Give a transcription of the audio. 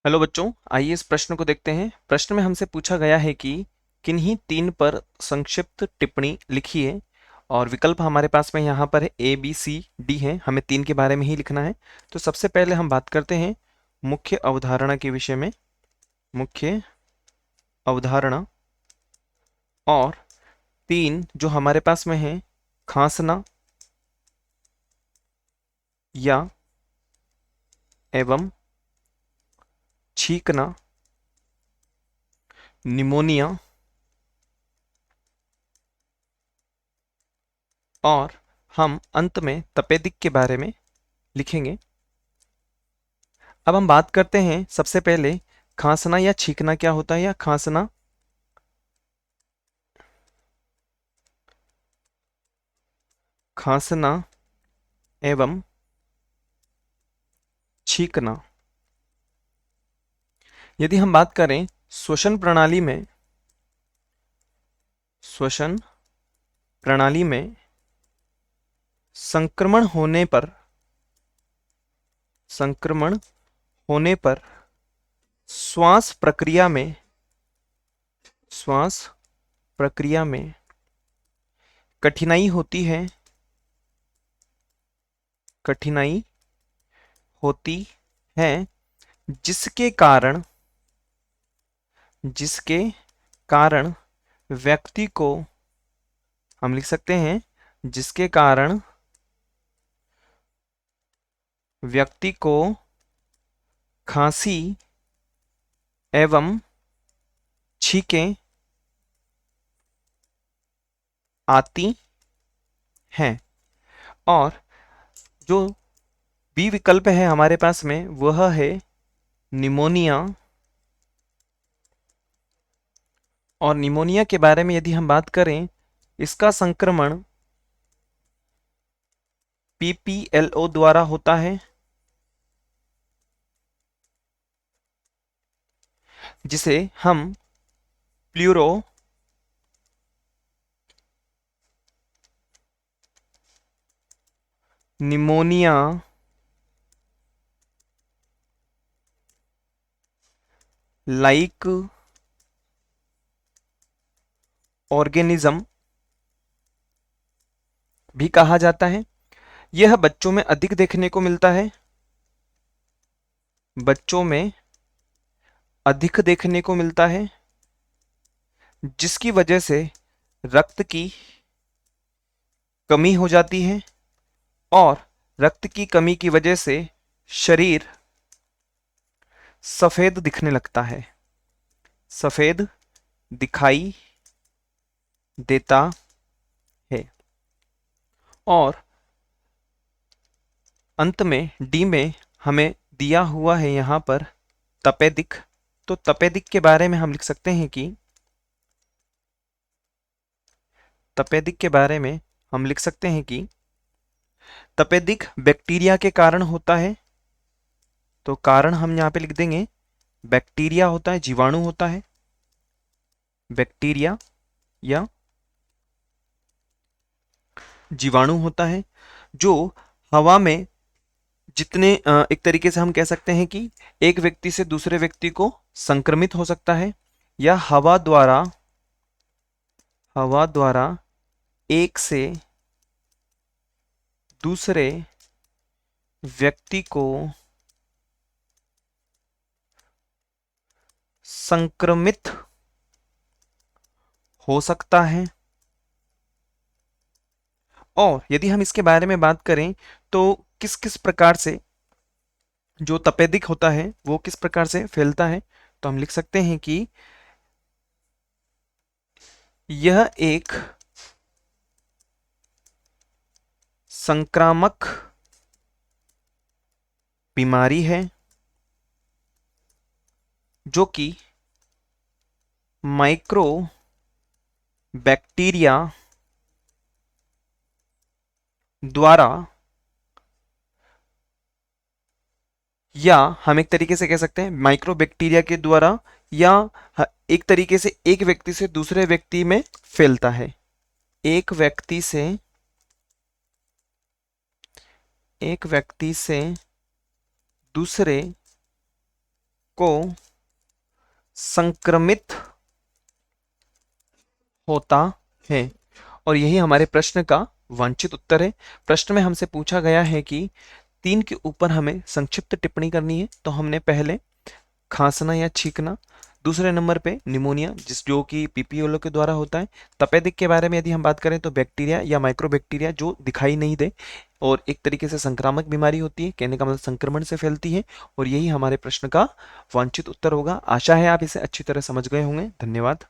Hello बच्चों, आइए इस प्रश्न को देखते हैं। प्रश्न में हमसे पूछा गया है कि किन्हीं तीन पर संक्षिप्त टिप्पणी लिखिए। और विकल्प हमारे पास में यहाँ पर है ए बी सी डी है। हमें तीन के बारे में ही लिखना है। तो सबसे पहले हम बात करते हैं मुख्य अवधारणा के विषय में। मुख्य अवधारणा। और तीन जो हमारे पास में है, खांसना या एवं छींकना, निमोनिया और हम अंत में तपेदिक के बारे में लिखेंगे। अब हम बात करते हैं सबसे पहले खांसना या छींकना क्या होता है। या खांसना एवं छींकना। यदि हम बात करें श्वसन प्रणाली में, श्वसन प्रणाली में संक्रमण होने पर, संक्रमण होने पर श्वास प्रक्रिया में, श्वास प्रक्रिया में कठिनाई होती है, कठिनाई होती है, जिसके कारण, जिसके कारण व्यक्ति को, हम लिख सकते हैं जिसके कारण व्यक्ति को खांसी एवं छींकें आती हैं। और जो बी विकल्प है हमारे पास में वह है निमोनिया। और निमोनिया के बारे में यदि हम बात करें, इसका संक्रमण पीपीएलओ द्वारा होता है, जिसे हम प्लूरो निमोनिया लाइक ऑर्गेनिज्म भी कहा जाता है। यह बच्चों में अधिक देखने को मिलता है, बच्चों में अधिक देखने को मिलता है, जिसकी वजह से रक्त की कमी हो जाती है। और रक्त की कमी की वजह से शरीर सफेद दिखने लगता है, सफेद दिखाई देता है। और अंत में डी में हमें दिया हुआ है यहाँ पर तपेदिक। तो तपेदिक के बारे में हम लिख सकते हैं कि, तपेदिक के बारे में हम लिख सकते हैं कि तपेदिक बैक्टीरिया के कारण होता है। तो कारण हम यहाँ पे लिख देंगे बैक्टीरिया होता है, जीवाणु होता है, बैक्टीरिया या जीवाणु होता है, जो हवा में जितने एक तरीके से हम कह सकते हैं कि एक व्यक्ति से दूसरे व्यक्ति को संक्रमित हो सकता है, या हवा द्वारा, हवा द्वारा एक से दूसरे व्यक्ति को संक्रमित हो सकता है। और यदि हम इसके बारे में बात करें तो किस किस प्रकार से जो तपेदिक होता है वो किस प्रकार से फैलता है, तो हम लिख सकते हैं कि यह एक संक्रामक बीमारी है, जो कि माइक्रो बैक्टीरिया द्वारा, या हम एक तरीके से कह सकते हैं माइक्रो बैक्टीरिया के द्वारा, या एक तरीके से एक व्यक्ति से दूसरे व्यक्ति में फैलता है। एक व्यक्ति से, एक व्यक्ति से दूसरे को संक्रमित होता है। और यही हमारे प्रश्न का वांछित उत्तर है। प्रश्न में हमसे पूछा गया है कि 3 के ऊपर हमें संक्षिप्त टिप्पणी करनी है, तो हमने पहले खांसना या छींकना, दूसरे नंबर पे निमोनिया जो कि पीपीओलो के द्वारा होता है, तपेदिक के बारे में यदि हम बात करें तो बैक्टीरिया या माइक्रोबैक्टीरिया जो दिखाई नहीं दे और एक तरीके से संक्रामक बीमारी होती है, कहने का मतलब संक्रमण से फैलती है। और यही हमारे प्रश्न का वांछित उत्तर होगा। आशा है आप इसे अच्छी तरह समझ गए होंगे। धन्यवाद।